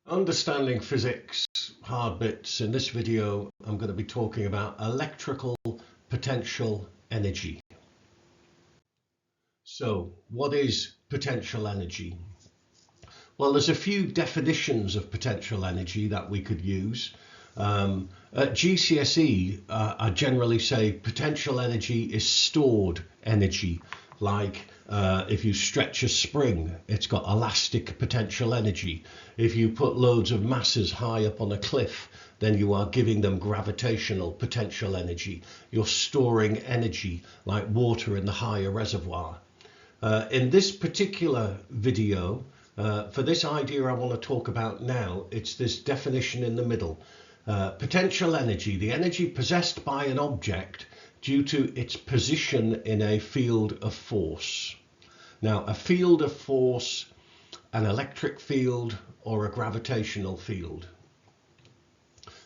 Understanding physics, hard bits. In this video, I'm going to be talking about electrical potential energy. So, what is potential energy? Well, there's a few definitions of potential energy that we could use. At GCSE, I generally say potential energy is stored energy. Like if you stretch a spring, it's got elastic potential energy. If you put loads of masses high up on a cliff, then you are giving them gravitational potential energy. You're storing energy like water in the higher reservoir. In this particular video, for this idea I want to talk about now, it's this definition in the middle. Potential energy, the energy possessed by an object due to its position in a field of force. Now, a field of force, an electric field, or a gravitational field.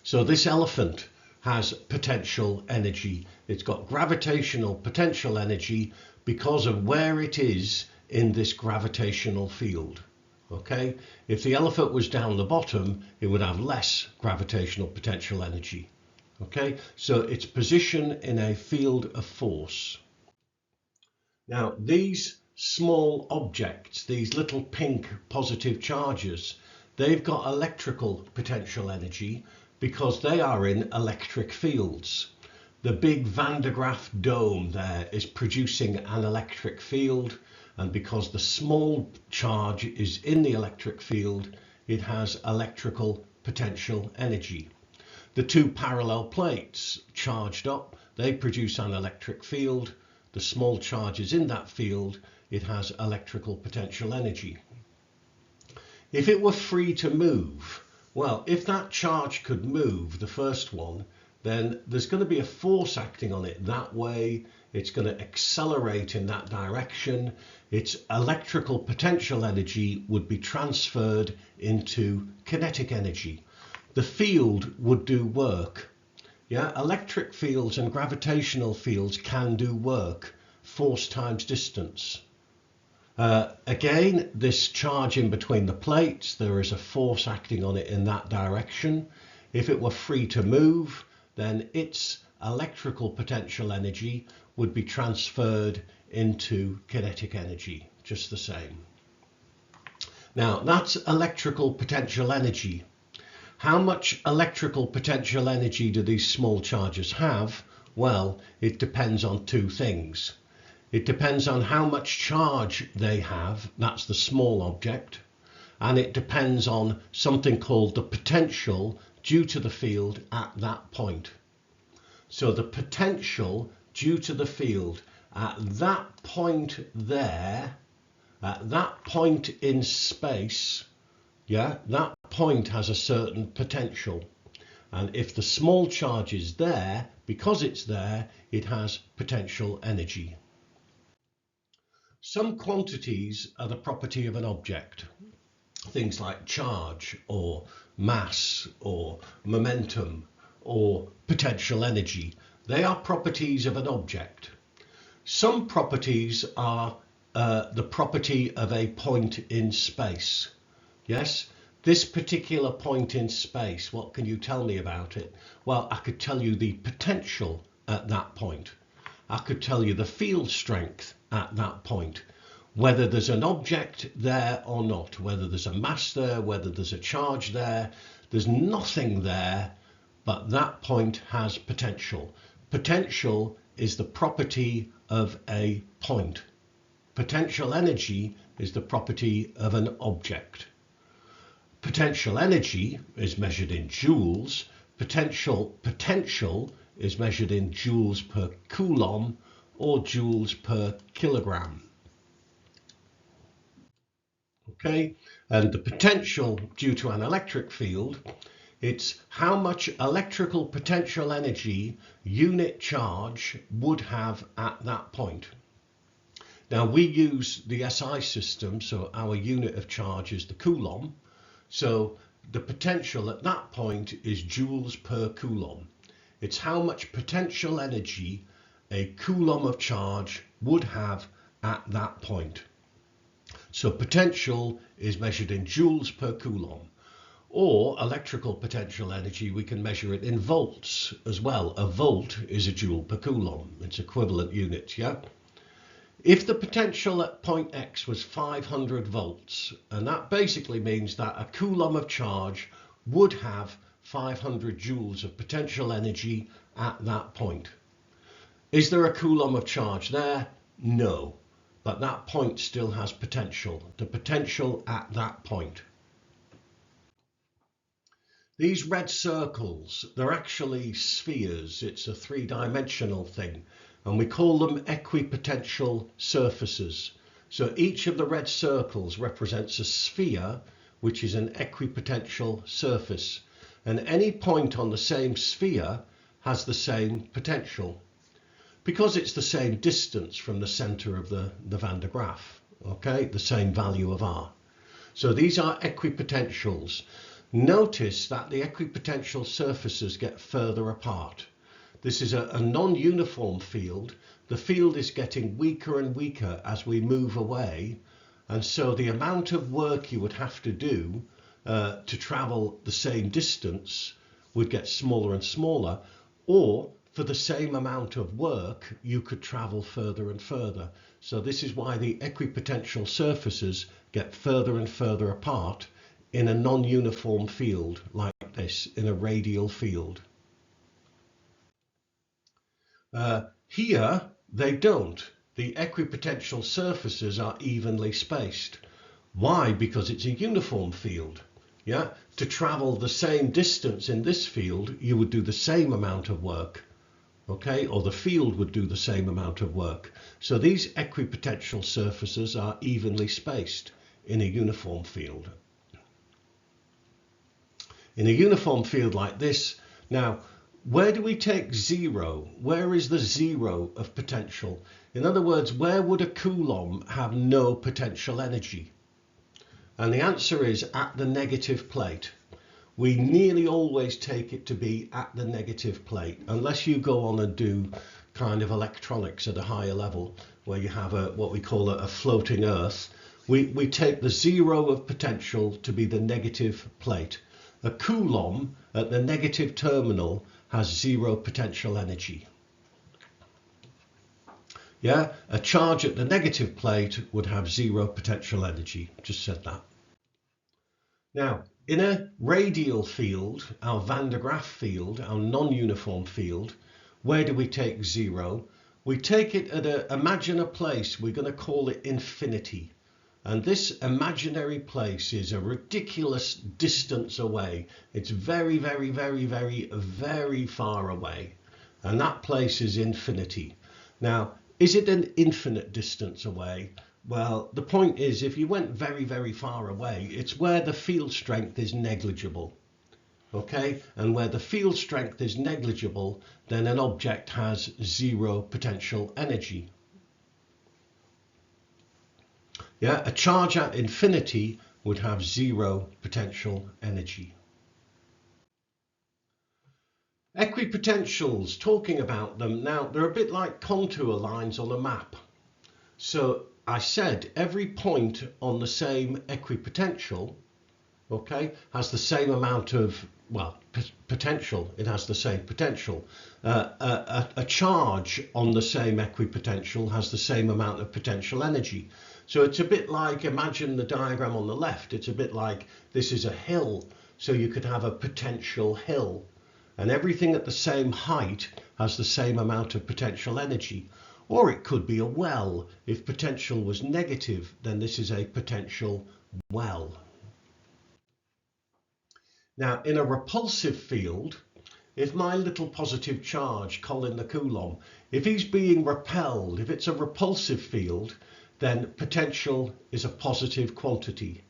So this elephant has potential energy. It's got gravitational potential energy because of where it is in this gravitational field. Okay, if the elephant was down the bottom, it would have less gravitational potential energy. Okay, so its position in a field of force. Now, these small objects, these little pink positive charges, they've got electrical potential energy because they are in electric fields. The big Van de Graaff dome there is producing an electric field, and because the small charge is in the electric field, it has electrical potential energy. The two parallel plates charged up, they produce an electric field. The small charge is in that field, it has electrical potential energy. If it were free to move, well, if that charge could move, the first one, then there's going to be a force acting on it that way. It's going to accelerate in that direction. Its electrical potential energy would be transferred into kinetic energy. The field would do work. Yeah, electric fields and gravitational fields can do work. Force times distance. Again, this charge in between the plates, there is a force acting on it in that direction. If it were free to move, then its electrical potential energy would be transferred into kinetic energy, just the same. Now, that's electrical potential energy. How much electrical potential energy do these small charges have? Well, it depends on two things. It depends on how much charge they have, that's the small object, and it depends on something called the potential due to the field at that point. So the potential due to the field at that point there, at that point in space, yeah, that point has a certain potential. And if the small charge is there, because it's there, it has potential energy. Some quantities are the property of an object. Things like charge or mass or momentum or potential energy. They are properties of an object. Some properties are the property of a point in space. Yes, this particular point in space, what can you tell me about it? Well, I could tell you the potential at that point. I could tell you the field strength at that point. Whether there's an object there or not, whether there's a mass there, whether there's a charge there, there's nothing there, but that point has potential. Potential is the property of a point. Potential energy is the property of an object. Potential energy is measured in joules. Potential is measured in joules per coulomb or joules per kilogram. Okay, and the potential due to an electric field, it's how much electrical potential energy unit charge would have at that point. Now we use the SI system, so our unit of charge is the coulomb. So the potential at that point is joules per coulomb. It's how much potential energy a coulomb of charge would have at that point. So potential is measured in joules per coulomb. Or electrical potential energy, we can measure it in volts as well. A volt is a joule per coulomb. It's equivalent units, yeah? If the potential at point X was 500 volts, and that basically means that a coulomb of charge would have 500 joules of potential energy at that point. Is there a coulomb of charge there? No, but that point still has potential, the potential at that point. These red circles, they're actually spheres. It's a three-dimensional thing, and we call them equipotential surfaces. So each of the red circles represents a sphere, which is an equipotential surface, and any point on the same sphere has the same potential because it's the same distance from the center of the Van de Graaff, okay, the same value of R. So these are equipotentials. Notice that the equipotential surfaces get further apart. This is a non-uniform field. The field is getting weaker and weaker as we move away, and so the amount of work you would have to do to travel the same distance would get smaller and smaller, or for the same amount of work you could travel further and further. So this is why the equipotential surfaces get further and further apart in a non-uniform field like this, in a radial field. Here they don't. The equipotential surfaces are evenly spaced. Why? Because it's a uniform field. Yeah, to travel the same distance in this field, you would do the same amount of work, okay, or the field would do the same amount of work. So these equipotential surfaces are evenly spaced in a uniform field. In a uniform field like this, now, where do we take zero? Where is the zero of potential? In other words, where would a coulomb have no potential energy? And the answer is at the negative plate. We nearly always take it to be at the negative plate, unless you go on and do kind of electronics at a higher level, where you have what we call a floating earth. We take the zero of potential to be the negative plate. A coulomb at the negative terminal has zero potential energy. Yeah, a charge at the negative plate would have zero potential energy. Just said that. Now, in a radial field, our Van de Graaff field, our non-uniform field, where do we take zero? We take it at imagine a place, we're going to call it infinity. And this imaginary place is a ridiculous distance away. It's very, very, very, very, very far away. And that place is infinity. Now, is it an infinite distance away? Well, the point is, if you went very, very far away, it's where the field strength is negligible. Okay? And where the field strength is negligible, then an object has zero potential energy. Yeah, a charge at infinity would have zero potential energy. Equipotentials, talking about them, now they're a bit like contour lines on a map. So I said every point on the same equipotential, okay, has the same amount of, well, potential. It has the same potential. A charge on the same equipotential has the same amount of potential energy. So it's a bit like, imagine the diagram on the left, it's a bit like this is a hill, so you could have a potential hill, and everything at the same height has the same amount of potential energy. Or it could be a well. If potential was negative, then this is a potential well. Now, in a repulsive field, if my little positive charge, Colin the Coulomb, if he's being repelled, if it's a repulsive field, then potential is a positive quantity.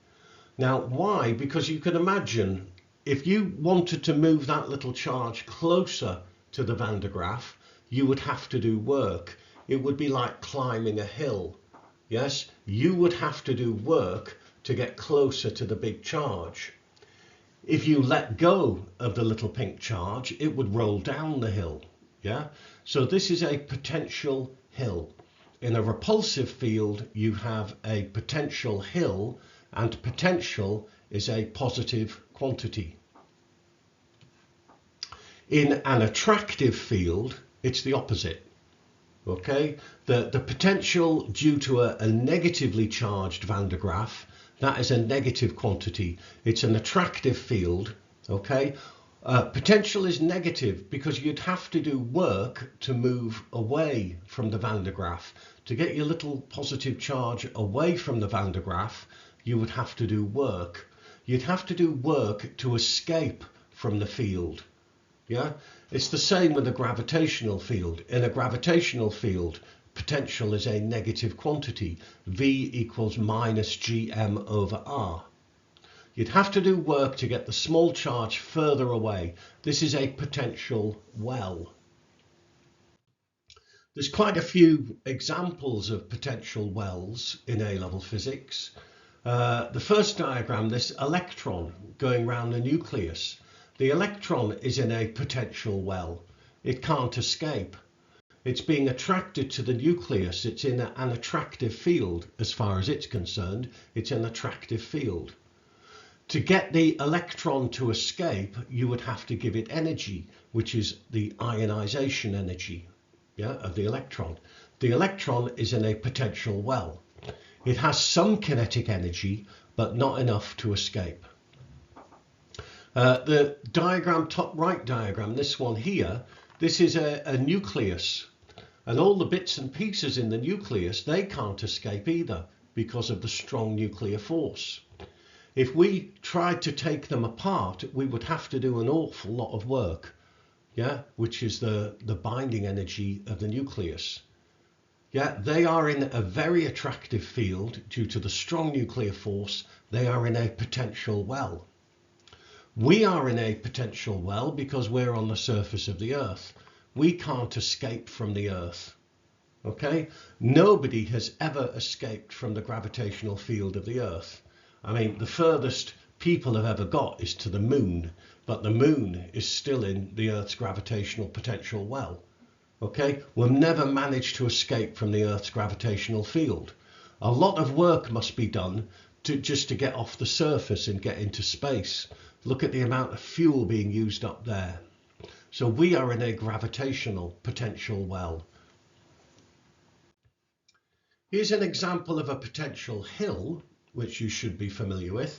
Now, why? Because you can imagine if you wanted to move that little charge closer to the Van de Graaff, you would have to do work. It would be like climbing a hill. Yes, you would have to do work to get closer to the big charge. If you let go of the little pink charge, it would roll down the hill. Yeah, so this is a potential hill. In a repulsive field, you have a potential hill and potential is a positive quantity. In an attractive field, it's the opposite. Okay, the potential due to a negatively charged Van de Graaff, that is a negative quantity. It's an attractive field. Okay, potential is negative because you'd have to do work to move away from the Van de Graaff. To get your little positive charge away from the Van de Graaff, you would have to do work. You'd have to do work to escape from the field. Yeah, it's the same with the gravitational field. In a gravitational field, potential is a negative quantity. V equals minus gm over r. You'd have to do work to get the small charge further away. This is a potential well. There's quite a few examples of potential wells in A-level physics. The first diagram, this electron going around the nucleus. The electron is in a potential well. It can't escape. It's being attracted to the nucleus. It's in an attractive field as far as it's concerned. It's an attractive field. To get the electron to escape, you would have to give it energy, which is the ionization energy, yeah, of the electron. The electron is in a potential well. It has some kinetic energy, but not enough to escape. The diagram, top right diagram, this one here, this is a nucleus, and all the bits and pieces in the nucleus, they can't escape either because of the strong nuclear force. If we tried to take them apart, we would have to do an awful lot of work, yeah, which is the binding energy of the nucleus. Yeah, they are in a very attractive field due to the strong nuclear force. They are in a potential well. We are in a potential well because we're on the surface of the Earth. We can't escape from the Earth. Okay? Nobody has ever escaped from the gravitational field of the Earth. I mean, the furthest people have ever got is to the moon, but the moon is still in the Earth's gravitational potential well. Okay? We'll never manage to escape from the Earth's gravitational field. A lot of work must be done just to get off the surface and get into space. Look at the amount of fuel being used up there. So we are in a gravitational potential well. Here's an example of a potential hill, which you should be familiar with.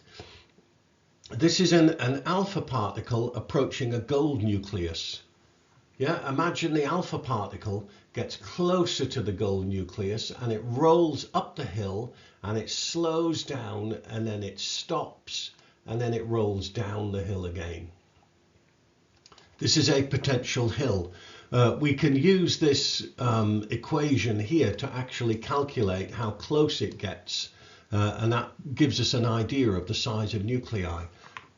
This is an alpha particle approaching a gold nucleus. Yeah, imagine the alpha particle gets closer to the gold nucleus and it rolls up the hill and it slows down and then it stops and then it rolls down the hill again. This is a potential hill. We can use this equation here to actually calculate how close it gets, and that gives us an idea of the size of nuclei.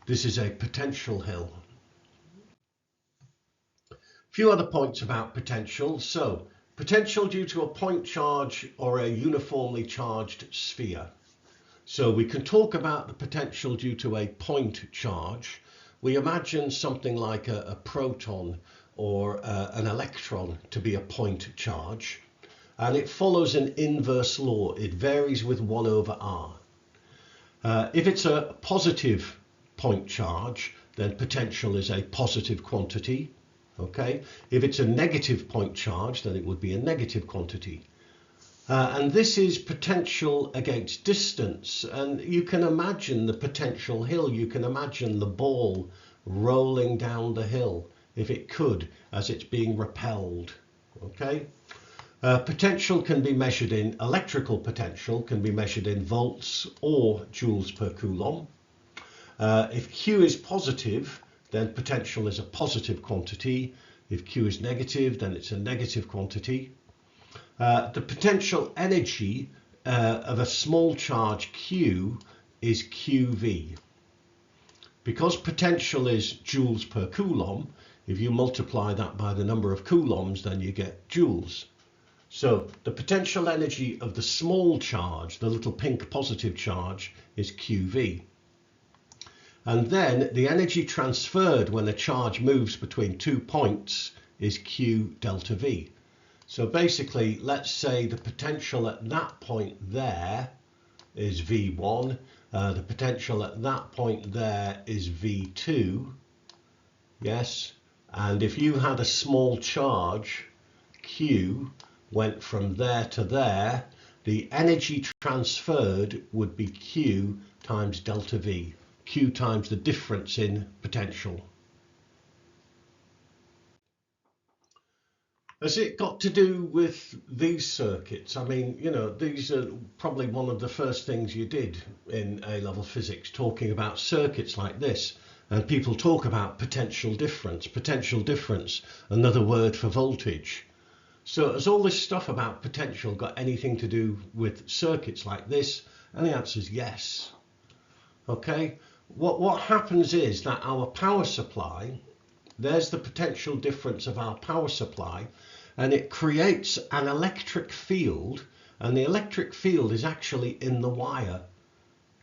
This is a potential hill. A few other points about potential. So, potential due to a point charge or a uniformly charged sphere. So we can talk about the potential due to a point charge. We imagine something like a proton or an electron to be a point charge, and it follows an inverse law. It varies with 1 over r. If it's a positive point charge, then potential is a positive quantity. Okay. If it's a negative point charge, then it would be a negative quantity. And this is potential against distance, and you can imagine the potential hill. You can imagine the ball rolling down the hill, if it could, as it's being repelled. Okay. Potential can be measured in, electrical potential can be measured in volts or joules per coulomb. If Q is positive, then potential is a positive quantity. If Q is negative, then it's a negative quantity. The potential energy of a small charge Q is QV. Because potential is joules per coulomb, if you multiply that by the number of coulombs, then you get joules. So the potential energy of the small charge, the little pink positive charge, is QV. And then the energy transferred when the charge moves between 2 points is Q delta V. So basically, let's say the potential at that point there is V1. The potential at that point there is V2. Yes. And if you had a small charge, Q, went from there to there, the energy transferred would be Q times delta V. Q times the difference in potential. Has it got to do with these circuits? I mean, you know, these are probably one of the first things you did in A-level physics, talking about circuits like this. And people talk about potential difference, another word for voltage. So has all this stuff about potential got anything to do with circuits like this? And the answer is yes. Okay, what happens is that our power supply, there's the potential difference of our power supply, and it creates an electric field, and the electric field is actually in the wire.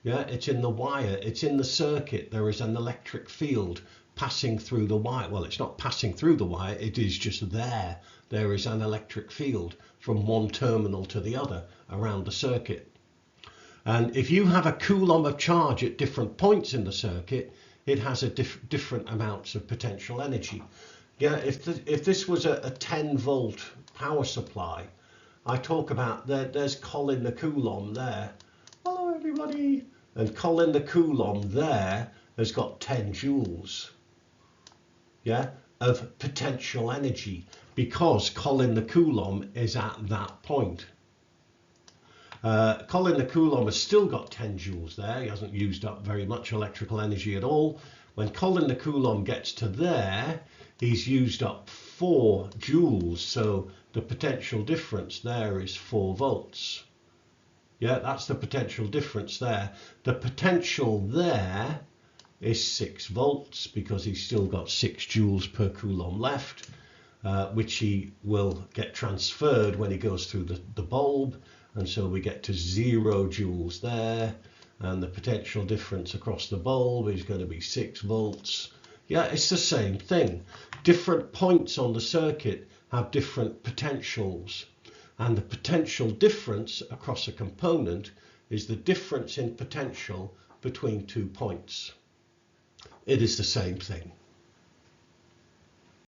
Yeah, it's in the wire, it's in the circuit. There is an electric field passing through the wire. Well, it's not passing through the wire, it is just there. There is an electric field from one terminal to the other around the circuit. And if you have a coulomb of charge at different points in the circuit, it has a different amounts of potential energy. Yeah, if this was a 10 volt power supply, I talk about there's Colin the Coulomb there. Hello everybody. And Colin the Coulomb there has got 10 joules. Yeah, of potential energy, because Colin the Coulomb is at that point. Colin the Coulomb has still got 10 joules there. He hasn't used up very much electrical energy at all. When Colin the Coulomb gets to there, he's used up 4 joules. So the potential difference there is 4 volts. Yeah, that's the potential difference there. The potential there is 6 volts because he's still got 6 joules per coulomb left, which he will get transferred when he goes through the bulb. And so we get to 0 joules there, and the potential difference across the bulb is going to be 6 volts. Yeah, it's the same thing. Different points on the circuit have different potentials, and the potential difference across a component is the difference in potential between 2 points. It is the same thing.